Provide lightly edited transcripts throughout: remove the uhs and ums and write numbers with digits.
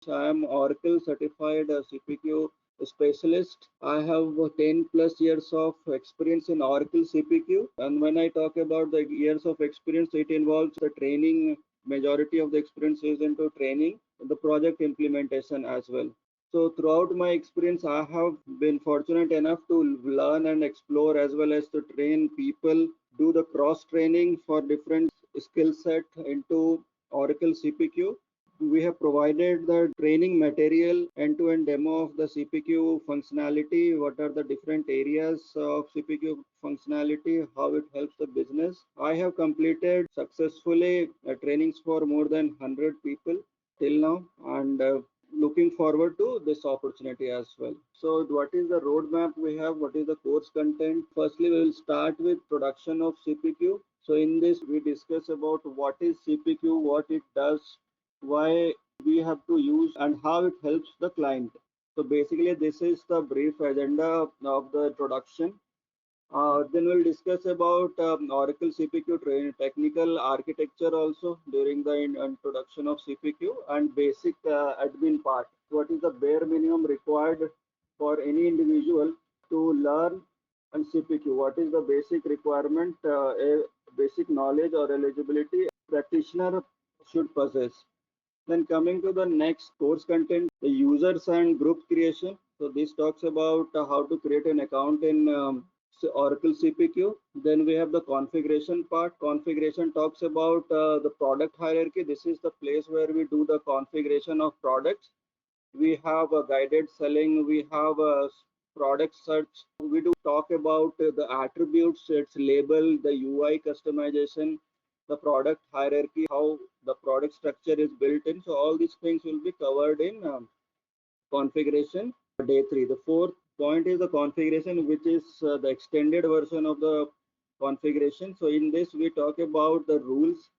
I am Oracle certified CPQ specialist. I have 10 plus years of experience in Oracle CPQ. And when I talk about the years of experience, it involves the training. Majority of the experience is into training, the project implementation as well. So throughout my experience, I have been fortunate enough to learn and explore as well as to train people, do the cross training for different skill set into Oracle CPQ. We have provided the training material, end-to-end demo of the CPQ functionality, what are the different areas of CPQ functionality, how it helps the business. I have completed successfully trainings for more than 100 people till now, and looking forward to this opportunity as well. So what is the roadmap we have? What is the course content? Firstly, we will start with production of CPQ. So in this, we discuss about what is CPQ, what it does, why we have to use, and how it helps the client. So basically, this is the brief agenda of the introduction. Then we'll discuss about Oracle CPQ training, technical architecture also during the introduction of CPQ, and basic admin part. What is the bare minimum required for any individual to learn on CPQ? What is the basic requirement, a basic knowledge or eligibility practitioner should possess? Then coming to the next course content, the users and group creation. So this talks about how to create an account in Oracle CPQ. Then we have the configuration part. Configuration talks about the product hierarchy. This is the place where we do the configuration of products. We have a guided selling. We have a product search. We do talk about the attributes, its label, the UI customization, the product hierarchy, how the product structure is built in. So all these things will be covered in configuration day 3. The fourth point is the configuration, which is the extended version of the configuration. So in this, we talk about the rules.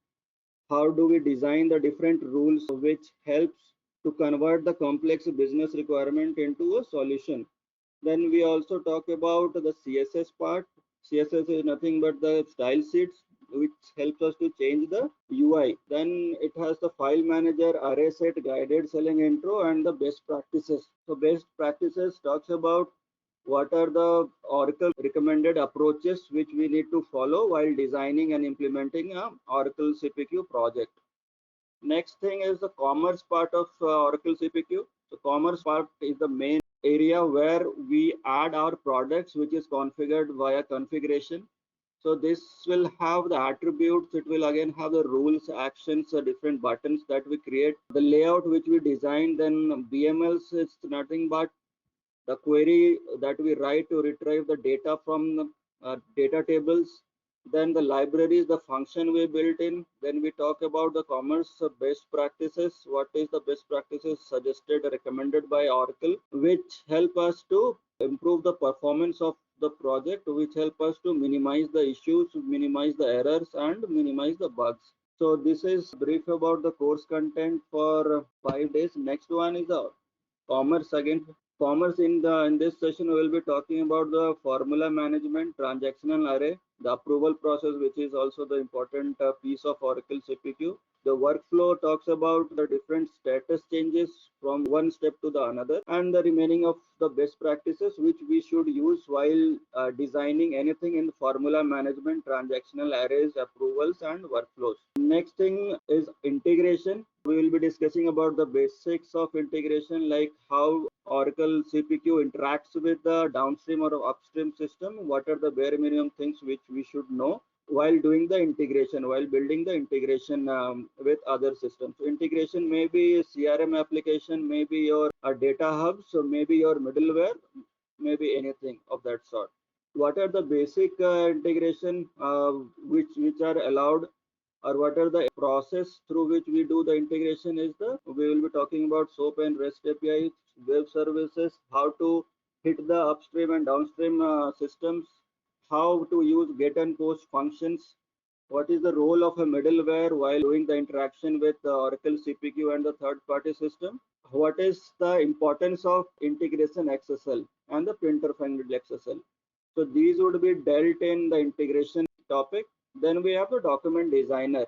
How do we design the different rules which helps to convert the complex business requirement into a solution. Then we also talk about the CSS part. CSS is nothing but the style sheets which helps us to change the UI. Then it has the file manager, array set, guided selling intro, and the best practices. So best practices talks about what are the Oracle recommended approaches which we need to follow while designing and implementing a Oracle CPQ project. Next thing is the commerce part of Oracle CPQ. So commerce part is the main area where we add our products, which is configured via configuration. So this will have the attributes, it will again have the rules, actions, different buttons that we create, the layout which we design. Then BMLs is nothing but the query that we write to retrieve the data from data tables. Then the libraries, the function we built in. Then we talk about the commerce best practices. What is the best practices suggested, recommended by Oracle, which help us to improve the performance of the project, which help us to minimize the issues, minimize the errors, and minimize the bugs. So this is brief about the course content for 5 days. Next one is the commerce again. Commerce in this session we will be talking about the formula management, transactional array, the approval process, which is also the important piece of Oracle CPQ. The workflow talks about the different status changes from one step to the another, and the remaining of the best practices which we should use while designing anything in formula management, transactional arrays, approvals, and workflows. Next thing is integration. We will be discussing about the basics of integration, like how Oracle CPQ interacts with the downstream or upstream system. What are the bare minimum things which we should know while doing the integration, while building the integration with other systems. So integration may be a CRM application, maybe your data hub, so maybe your middleware, maybe anything of that sort. What are the basic integration which are allowed, or what are the process through which we do the integration is we will be talking about SOAP and REST APIs, web services, how to hit the upstream and downstream systems, how to use get and post functions, what is the role of a middleware while doing the interaction with the Oracle CPQ and the third-party system, what is the importance of integration XSL and the printer-funded XSL. So these would be dealt in the integration topic. Then we have the document designer.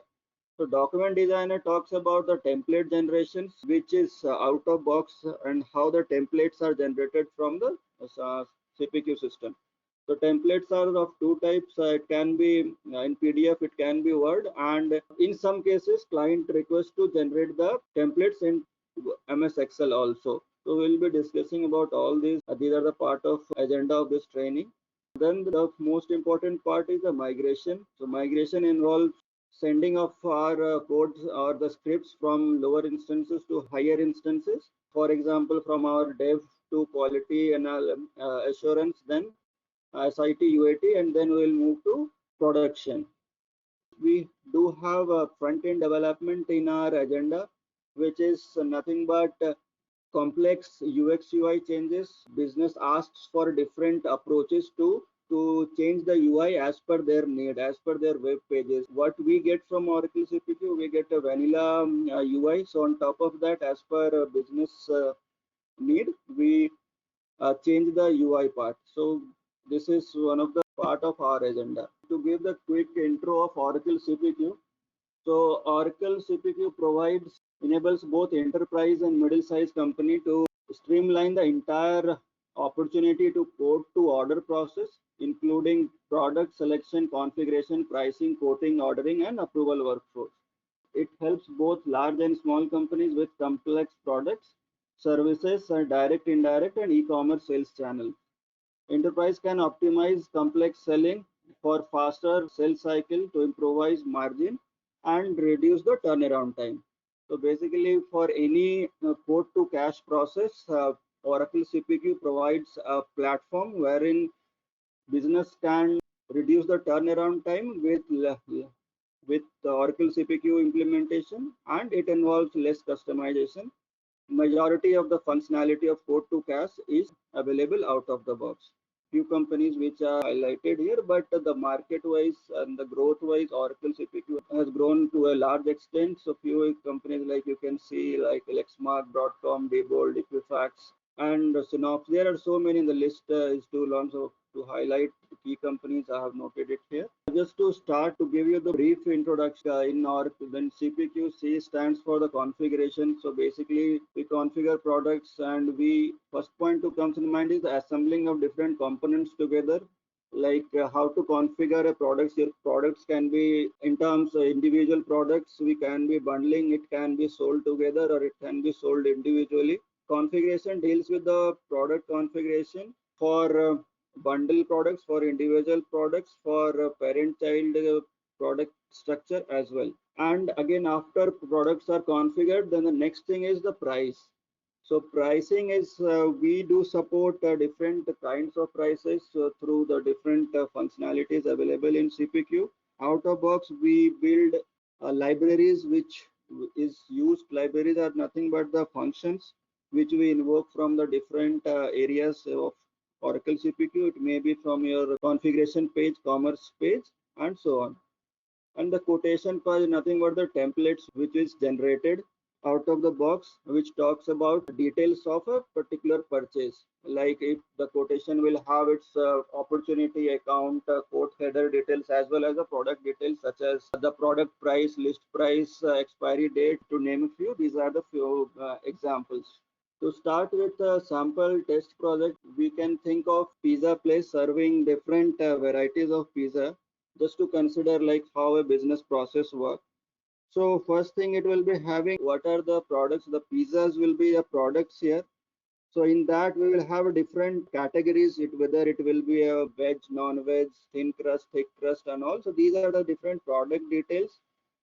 So document designer talks about the template generations, which is out of box, and how the templates are generated from the CPQ system. So templates are of two types. It can be in PDF, it can be Word, and in some cases, client requests to generate the templates in MS Excel also. So we'll be discussing about all these. These are the part of agenda of this training. Then the most important part is the migration. So migration involves sending of our codes or the scripts from lower instances to higher instances. For example, from our dev to quality and assurance, then SIT, UAT, and then we'll move to production. We do have a front-end development in our agenda, which is nothing but complex UX UI changes. Business asks for different approaches to change the UI as per their need, as per their web pages. What we get from Oracle CPQ, we get a vanilla UI. So on top of that, as per business need, we change the UI part. So this is one of the part of our agenda. To give the quick intro of Oracle CPQ, so Oracle CPQ enables both enterprise and middle-sized company to streamline the entire opportunity to quote to order process, including product selection, configuration, pricing, quoting, ordering, and approval workflows. It helps both large and small companies with complex products, services, and direct, indirect, and e-commerce sales channels. Enterprise can optimize complex selling for faster sales cycle to improvise margin and reduce the turnaround time. So basically, for any quote to cash process, Oracle CPQ provides a platform wherein business can reduce the turnaround time with the Oracle CPQ implementation, and it involves less customization. Majority of the functionality of quote to cash is available out of the box. Few companies which are highlighted here, but the market wise and the growth wise, Oracle CPQ has grown to a large extent. So few companies like you can see like Lexmark, Broadcom, Diebold, Equifax, and Synops. There are so many. The list is too long, so to highlight the key companies, I have noted it here. Just to start, to give you the brief introduction in Oracle, then CPQ, C stands for the configuration. So basically, we configure products, and first point to comes in mind is the assembling of different components together, like how to configure a product. Your products can be in terms of individual products. We can be bundling. It can be sold together, or it can be sold individually. Configuration deals with the product configuration for bundle products, for individual products, for parent-child product structure as well. And again, after products are configured, then the next thing is the price. So pricing is, we do support different kinds of prices through the different functionalities available in CPQ. Out of box, we build libraries, which is used. Libraries are nothing but the functions which we invoke from the different areas of Oracle CPQ. It may be from your configuration page, commerce page, and so on. And the quotation part is nothing but the templates which is generated out of the box, which talks about details of a particular purchase. Like if the quotation will have its opportunity account, quote header details, as well as the product details such as the product price, list price, expiry date, to name a few. These are the few examples. To start with a sample test project, we can think of pizza place serving different varieties of pizza, just to consider like how a business process works. So first thing, it will be having what are the products. The pizzas will be the products here. So in that we will have different categories, whether it will be a veg, non-veg, thin crust, thick crust, and all. So these are the different product details.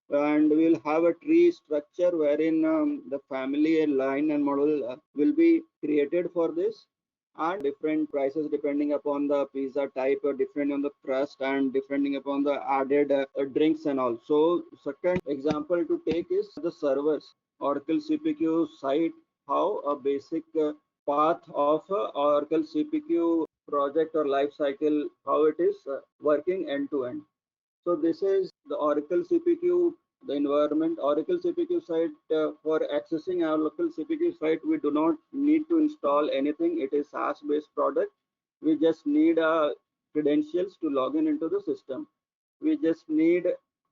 And we will have a tree structure wherein the family and line and model will be created for this, and different prices depending upon the pizza type, or depending on the crust, and depending upon the added drinks and all. So second example to take is the servers. Oracle CPQ site, how a basic path of Oracle CPQ project or life cycle, how it is working end to end. So this is the Oracle CPQ, the environment. Oracle CPQ site, for accessing our local CPQ site, we do not need to install anything. It is SaaS-based product. We just need credentials to log in into the system. We just need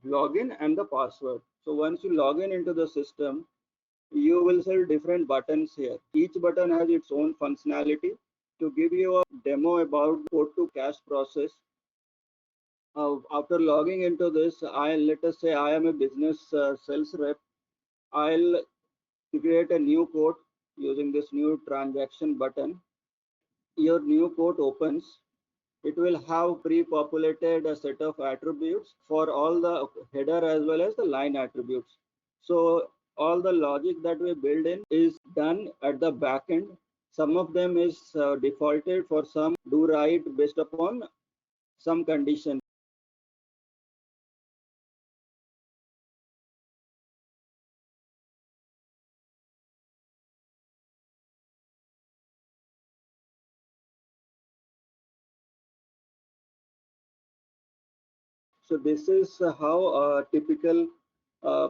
login and the password. So once you log in into the system, you will see different buttons here. Each button has its own functionality. To give you a demo about code to cache process, after logging into this, let us say I am a business sales rep. I'll create a new code using this new transaction button. Your new code opens. It will have pre-populated a set of attributes for all the header as well as the line attributes. So all the logic that we build in is done at the back end. Some of them is defaulted, for some do write based upon some condition. So this is how a typical uh,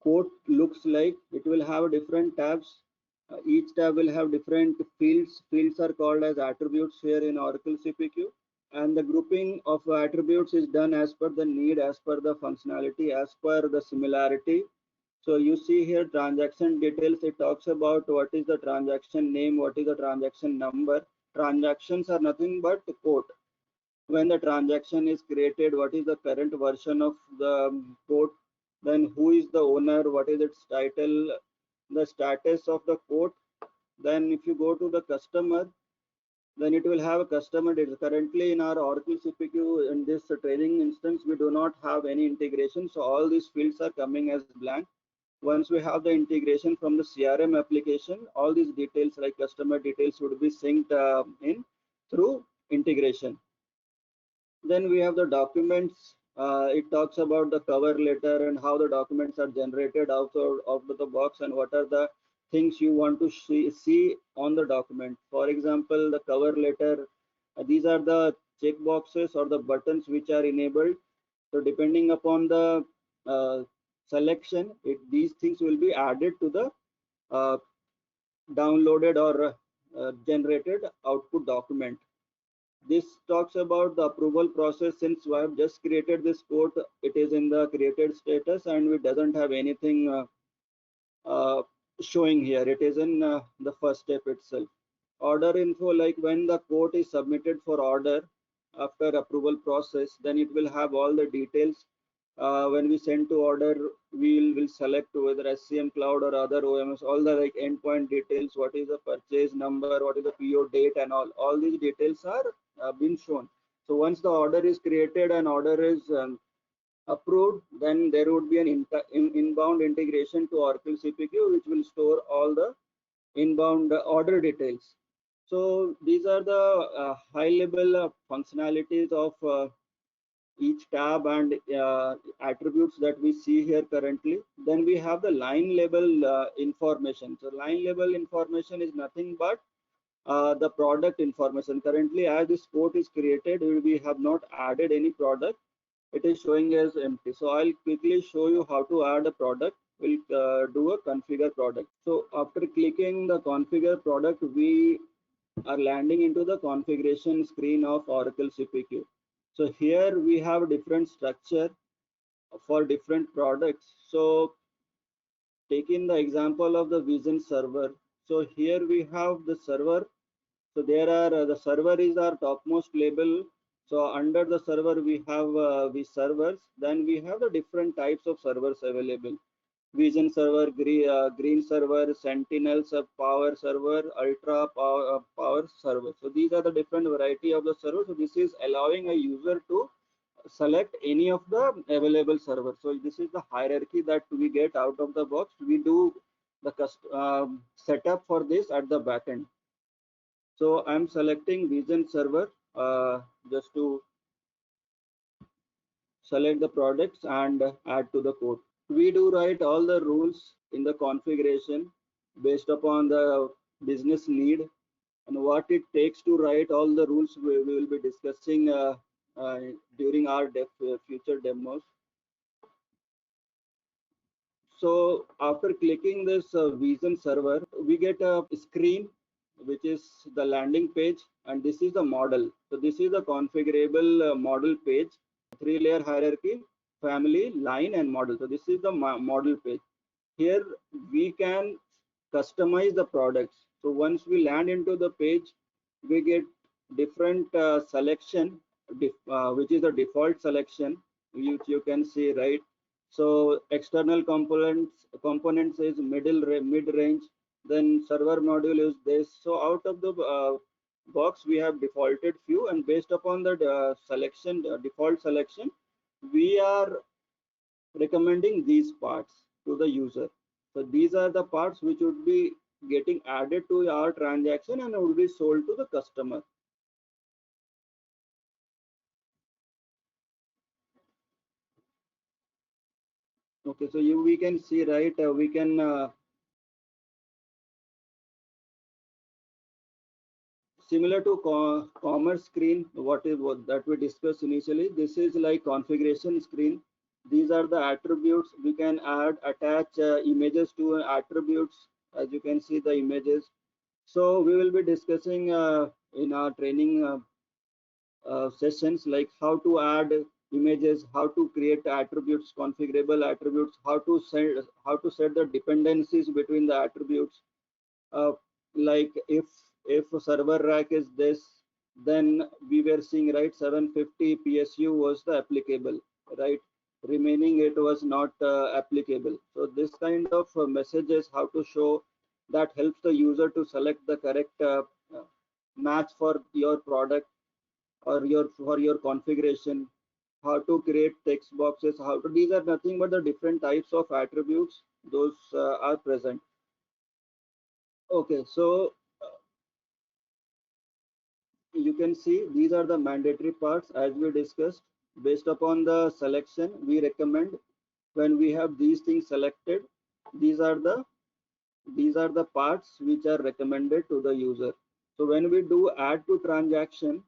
code looks like. It will have different tabs. Each tab will have different fields. Fields are called as attributes here in Oracle CPQ. And the grouping of attributes is done as per the need, as per the functionality, as per the similarity. So you see here transaction details. It talks about what is the transaction name, what is the transaction number. Transactions are nothing but code. When the transaction is created, what is the current version of the code, then who is the owner, what is its title, the status of the code. Then if you go to the customer, then it will have a customer data. Currently in our Oracle CPQ in this training instance, we do not have any integration, so all these fields are coming as blank. Once we have the integration from the CRM application, all these details like customer details would be synced in through integration. Then we have the documents. It talks about the cover letter and how the documents are generated out of the box and what are the things you want to see on the document. For example, the cover letter, these are the check boxes or the buttons which are enabled. So depending upon the uh, selection, these things will be added to the uh, downloaded or generated output document. This talks about the approval process. Since I have just created this code, it is in the created status and it doesn't have anything uh, showing here. It is in the first step itself. Order info, like when the code is submitted for order after approval process, then it will have all the details. When we send to order, we will select whether SCM Cloud or other OMS, all the like endpoint details, what is the purchase number, what is the PO date, and all these details are been shown. So once the order is created and order is approved, then there would be an inbound integration to Oracle CPQ, which will store all the inbound order details. So these are the high level functionalities of each tab and attributes that we see here currently. Then we have the line level information. So line level information is nothing but the product information. Currently, as this code is created, we have not added any product. It is showing as empty. So I'll quickly show you how to add a product. We'll do a configure product. So after clicking the configure product, we are landing into the configuration screen of Oracle CPQ. So here we have different structure for different products. So taking the example of the Vision server. So here we have the server. So there are the server is our topmost label. So under the server we have the servers. Then we have the different types of servers available. Vision server, green server, Sentinel power server, ultra power server. So these are the different variety of the server. So this is allowing a user to select any of the available servers. So this is the hierarchy that we get out of the box. We do the setup for this at the backend. So I'm selecting Vision server just to select the products and add to the code. We do write all the rules in the configuration based upon the business need and what it takes to write all the rules. We will be discussing uh, during our future demos. So after clicking this Vision server, we get a screen which is the landing page, and this is the model. So this is the configurable model page, 3-layer hierarchy. family, line, and model. So this is the model page. Here we can customize the products. So once we land into the page, we get different selection, which is the default selection, which you can see, right? So external components is mid range, then server module is this. So out of the box we have defaulted few, and based upon the selection, default selection, we are recommending these parts to the user. So these are the parts which would be getting added to our transaction and would be sold to the customer. Okay, so we can see, right, we can similar to commerce screen, what that we discussed initially. This is like configuration screen. These are the attributes. We can attach images to attributes. As you can see the images. So we will be discussing in our training sessions, like how to add images, how to create attributes, configurable attributes, how to set the dependencies between the attributes. Like if server rack is this, then we were seeing, right, 750 PSU was the applicable, right? Remaining it was not applicable. So this kind of messages how to show, that helps the user to select the correct match for your product or your configuration. How to create text boxes, how to, these are nothing but the different types of attributes those are present. Okay, so you can see these are the mandatory parts as we discussed. Based upon the selection, we recommend, when we have these things selected, these are the parts which are recommended to the user. So when we do add to transaction,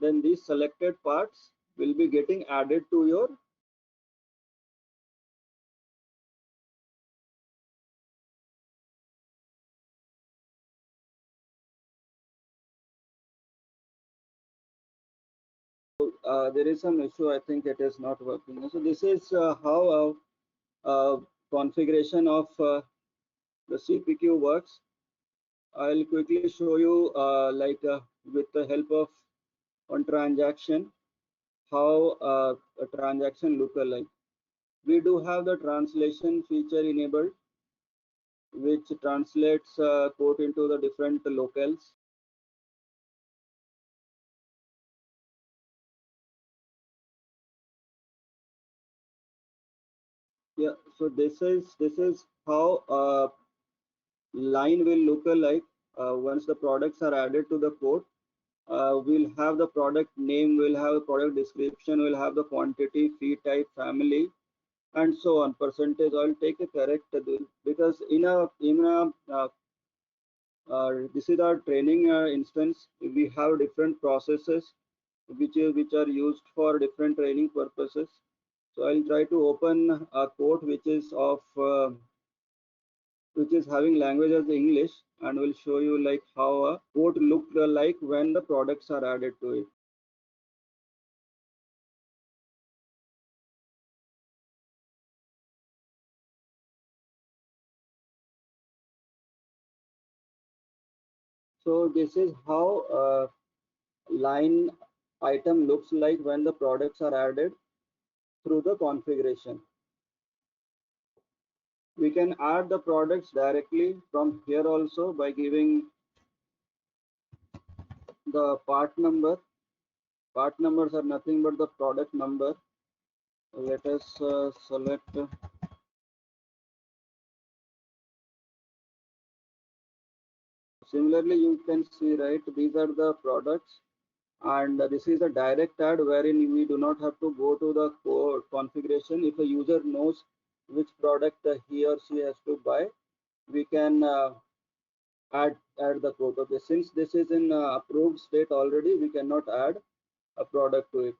then these selected parts will be getting added to your. There is some issue, I think it is not working. So this is how configuration of the CPQ works. I'll quickly show you with the help of one transaction, how a transaction look like. We do have the translation feature enabled, which translates code into the different locales. Yeah, so this is how line will look like once the products are added to the code. We'll have the product name, we'll have a product description, we'll have the quantity, fee type, family, and so on. Percentage. I'll take a correct because this is our training instance. We have different processes which are used for different training purposes. So I'll try to open a code which is having language as English, and will show you like how a code looked like when the products are added to it. So this is how line item looks like when the products are added through the configuration. We can add the products directly from here also by giving the part number. Part numbers are nothing but the product number. Let us select. Similarly, you can see, right, these are the products, and this is a direct add wherein we do not have to go to the code configuration. If a user knows which product he or she has to buy, we can add the code. Okay, since this is in approved state already, we cannot add a product to it.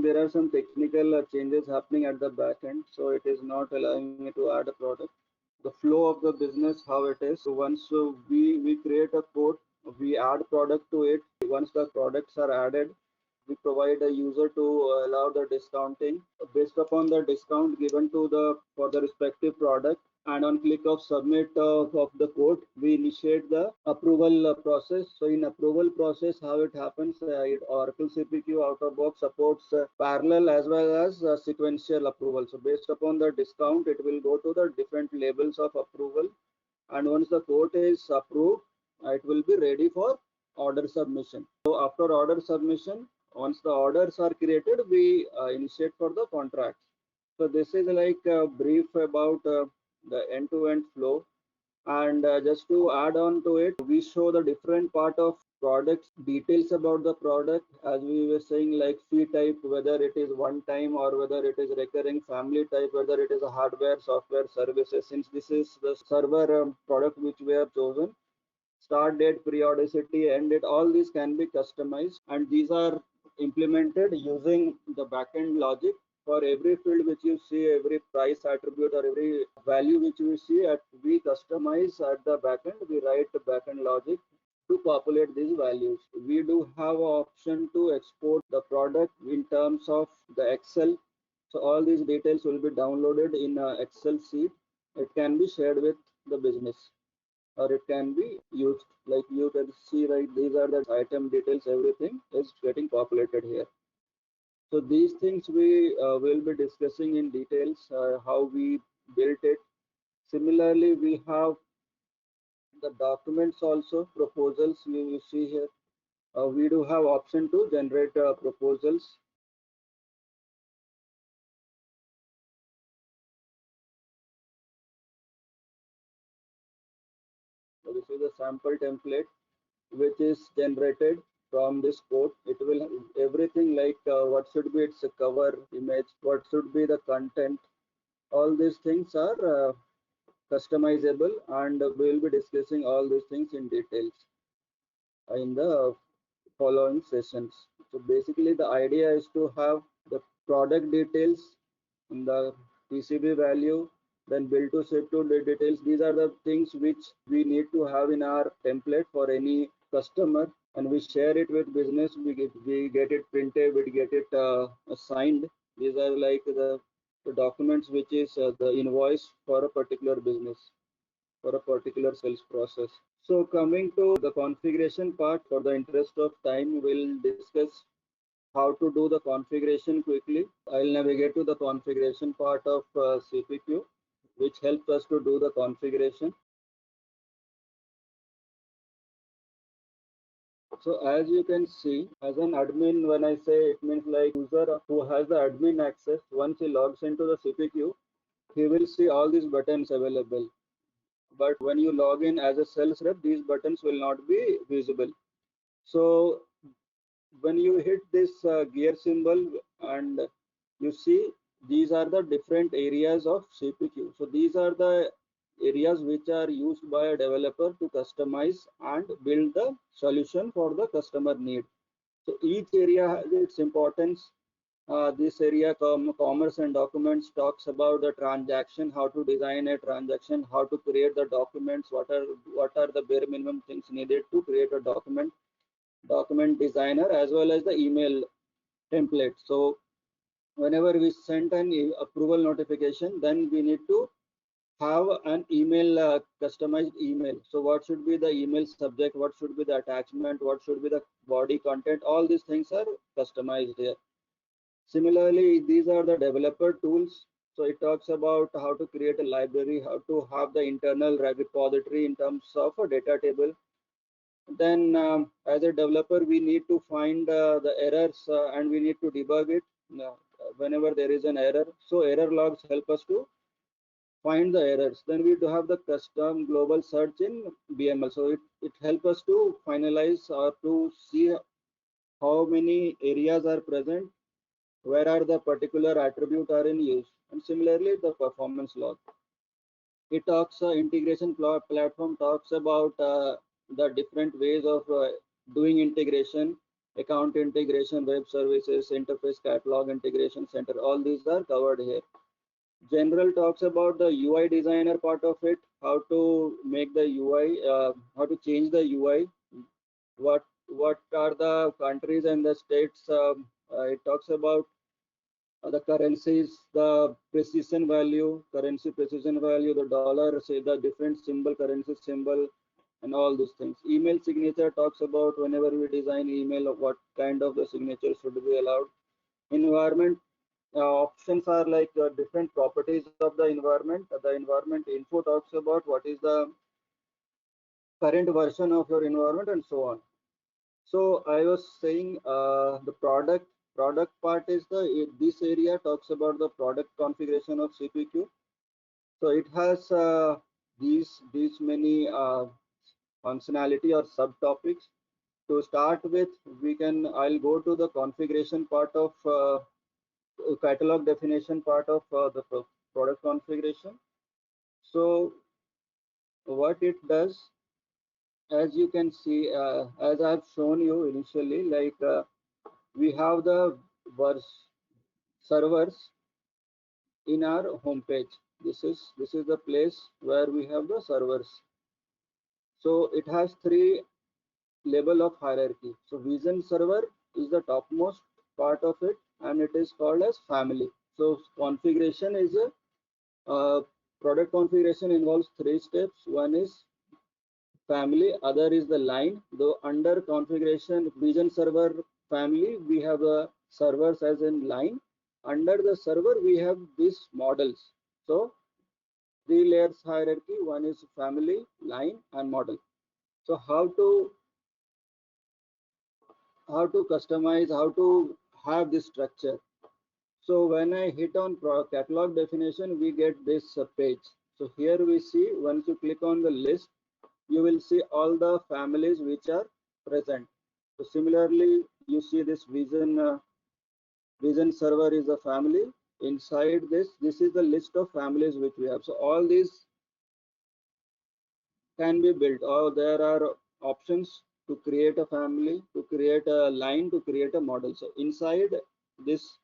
there are some technical changes happening at the back end, so it is not allowing me to add a product. The flow of the business, how it is. So once we create a code, we add product to it. Once the products are added, we provide a user to allow the discounting based upon the discount given to the for the respective product, and on click of submit of the code, we initiate the approval process. So in approval process, how it happens, Oracle CPQ out of box supports parallel as well as sequential approval. So based upon the discount, it will go to the different levels of approval, and once the code is approved, it will be ready for order submission. So after order submission, once the orders are created, we initiate for the contracts. So this is like a brief about the end-to-end flow. And just to add on to it, we show the different part of products, details about the product, as we were saying, like fee type, whether it is one time or whether it is recurring, family type, whether it is a hardware, software, services. Since this is the server product which we have chosen, start date, periodicity, end date, all these can be customized, and these are implemented using the backend logic. For every field which you see, every price attribute or every value which we see, we customize at the backend. We write the backend logic to populate these values. We do have an option to export the product in terms of the Excel. So all these details will be downloaded in a Excel sheet. It can be shared with the business, or it can be used. Like you can see, right, these are the item details, everything is getting populated here. So these things we will be discussing in details, how we built it. Similarly, we have the documents also, proposals you see here. We do have option to generate proposals. So this is a sample template which is generated from this code. It will everything like what should be its cover image, what should be the content. All these things are customizable, and we will be discussing all these things in details in the following sessions. So basically the idea is to have the product details in the PCB value, then bill to ship to details. These are the things which we need to have in our template for any customer, and we share it with business. We get it printed, we get it signed. These are like the documents which is the invoice for a particular business, for a particular sales process. So coming to the configuration part, for the interest of time, we'll discuss how to do the configuration quickly. I'll navigate to the configuration part of CPQ, which helps us to do the configuration. So as you can see, as an admin, when I say, it means like user who has the admin access, once he logs into the CPQ, he will see all these buttons available. But when you log in as a sales rep, these buttons will not be visible. So when you hit this gear symbol, and you see these are the different areas of CPQ. So these are the areas which are used by a developer to customize and build the solution for the customer need. So each area has its importance. This area, commerce and documents, talks about the transaction, how to design a transaction, how to create the documents, what are the bare minimum things needed to create a document designer, as well as the email template. So whenever we send an approval notification, then we need to have an email, customized email. So what should be the email subject, what should be the attachment, what should be the body content, all these things are customized here. Similarly, these are the developer tools. So it talks about how to create a library, how to have the internal repository in terms of a data table. Then as a developer, we need to find the errors and we need to debug it whenever there is an error. So error logs help us to find the errors. Then we do have the custom global search in BML. So it helps us to finalize or to see how many areas are present, where are the particular attribute are in use. And similarly, the performance log. It talks integration platform talks about the different ways of doing integration. account integration, web services, interface catalog integration center, all these are covered here. General talks about the UI designer part of it, how to make the UI, how to change the UI, what are the countries and the states. It talks about the currencies, the precision value, currency precision value, the dollar, say the different symbol, currency symbol, and all these things. Email signature talks about whenever we design email, what kind of the signature should be allowed. Environment options are like different properties of the environment. The environment info talks about what is the current version of your environment and so on. So I was saying the product part is this area talks about the product configuration of CPQ. So it has these many functionality or subtopics. To start with, I'll go to the configuration part of catalog definition part of the product configuration. So what it does, as you can see, as I've shown you initially, like we have the servers in our home page. This is the place where we have the servers. So it has three level of hierarchy. So vision server is the topmost part of it, and it is called as family. So configuration is a product configuration involves three steps. One is family, other is the line. Though under configuration vision server family, we have the servers as in line. Under the server, we have these models. So three layers hierarchy. One is family, line, and model. So how to customize, how to have this structure. So when I hit on catalog definition, we get this page. So here we see, once you click on the list, you will see all the families which are present. So similarly, you see this vision server is a family. Inside this is the list of families which we have. So all these can be built, or there are options to create a family, to create a line, to create a model. So inside this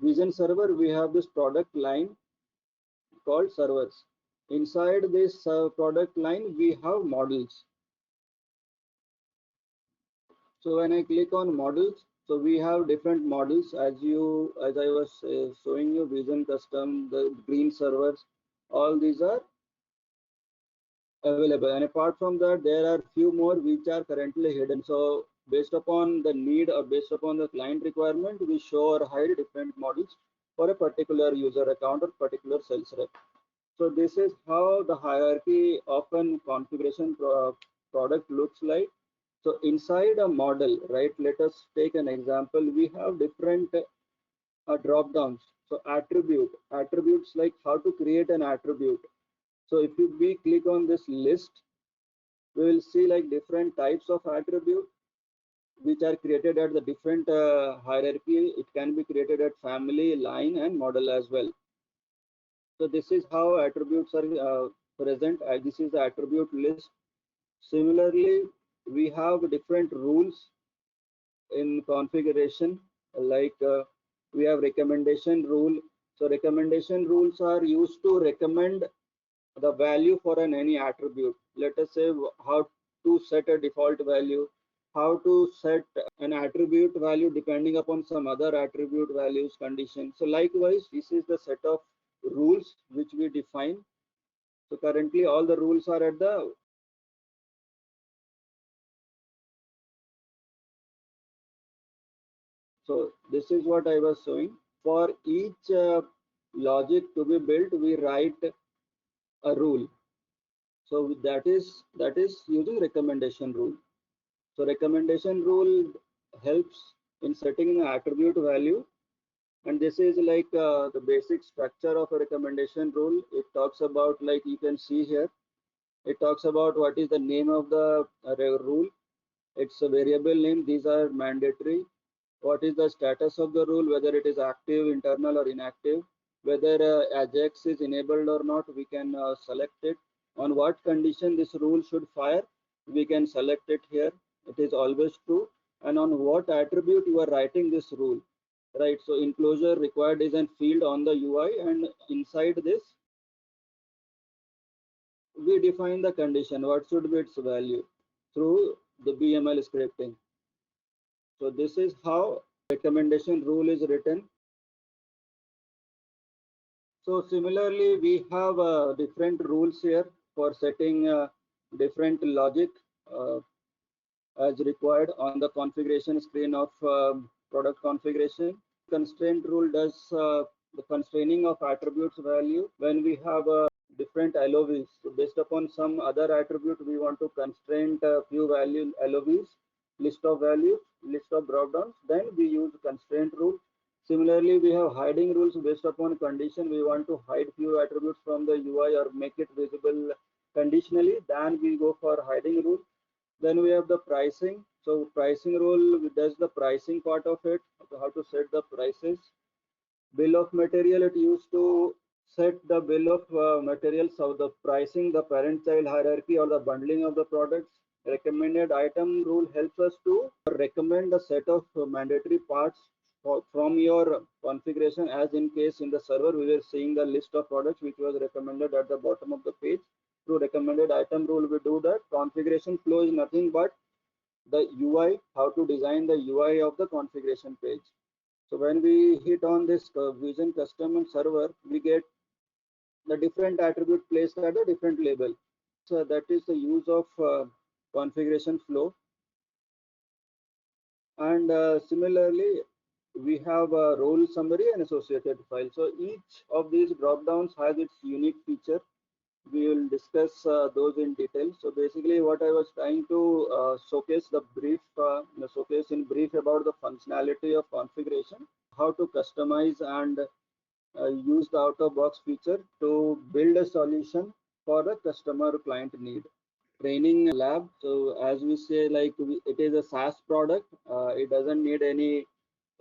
vision server, we have this product line called servers. Inside this product line, we have models. So when I click on models, so we have different models as I was showing you, vision custom, the green servers, all these are available. And apart from that, there are few more which are currently hidden. So based upon the need or based upon the client requirement, we show or hide different models for a particular user account or particular sales rep. So this is how the hierarchy of a configuration product looks like. So inside a model, right, let us take an example. We have different drop downs. So attributes like how to create an attribute. So if we click on this list, we will see like different types of attribute which are created at the different hierarchy. It can be created at family, line, and model as well. So this is how attributes are present. This is the attribute list. Similarly, we have different rules in configuration, like we have recommendation rule. So recommendation rules are used to recommend the value for any attribute. Let us say how to set a default value, how to set an attribute value depending upon some other attribute values condition. So likewise, this is the set of rules which we define. So currently all the rules are at the So this is what I was showing. For each logic to be built, we write a rule. So that is using recommendation rule. So recommendation rule helps in setting an attribute value, and this is like the basic structure of a recommendation rule. It talks about, like you can see here, it talks about what is the name of the rule. It's a variable name. These are mandatory. What is the status of the rule, whether it is active, internal, or inactive, whether Ajax is enabled or not, we can select it. On what condition this rule should fire, we can select it here. It is always true. and on what attribute you are writing this rule, right? So enclosure required is a field on the UI, and inside this we define the condition, what should be its value through the BML scripting. So this is how recommendation rule is written. So similarly, we have different rules here for setting different logic as required on the configuration screen of product configuration. Constraint rule does the constraining of attributes value when we have different LOVs. So based upon some other attribute, we want to constrain a few value LOVs, list of values, list of dropdowns, then we use constraint rule. Similarly, we have hiding rules based upon condition. We want to hide few attributes from the UI or make it visible conditionally, then we go for hiding rule. Then we have the pricing. So pricing rule does the pricing part of it, how to set the prices. Bill of material, it used to set the bill of materials of the pricing, the parent-child hierarchy or the bundling of the products. Recommended item rule helps us to recommend a set of mandatory parts from your configuration, as in case in the server we were seeing the list of products which was recommended at the bottom of the page. Through recommended item rule we do that. Configuration flow is nothing but the UI, how to design the UI of the configuration page. So when we hit on this vision custom and server, we get the different attribute placed at a different label. So that is the use of configuration flow. And similarly, we have a role summary and associated file. So each of these drop downs has its unique feature. We will discuss those in detail. So basically what I was trying to showcase in brief about the functionality of configuration, how to customize and use the out-of-box feature to build a solution for a customer client need. Training lab. So as we say, like it is a SaaS product. It doesn't need any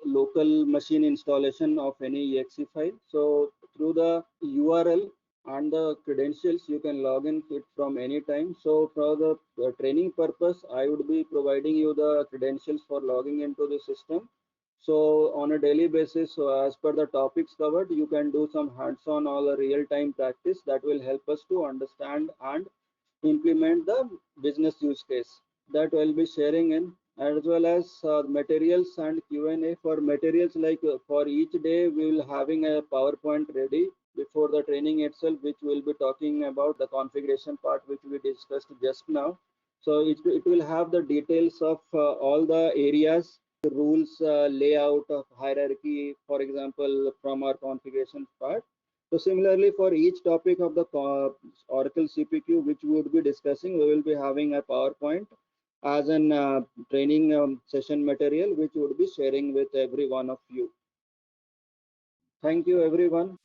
local machine installation of any exe file. So through the URL and the credentials, you can log in it from any time. So for the training purpose, I would be providing you the credentials for logging into the system. So on a daily basis, so as per the topics covered, you can do some hands-on or real-time practice that will help us to understand and implement the business use case that we'll be sharing in, as well as materials and Q&A. For materials, like for each day we will having a PowerPoint ready before the training itself, which will be talking about the configuration part which we discussed just now. So it will have the details of all the areas, the rules, layout of hierarchy, for example, from our configuration part. So similarly, for each topic of the Oracle CPQ, which we would be discussing, we will be having a PowerPoint as an training session material, which we would be sharing with every one of you. Thank you, everyone.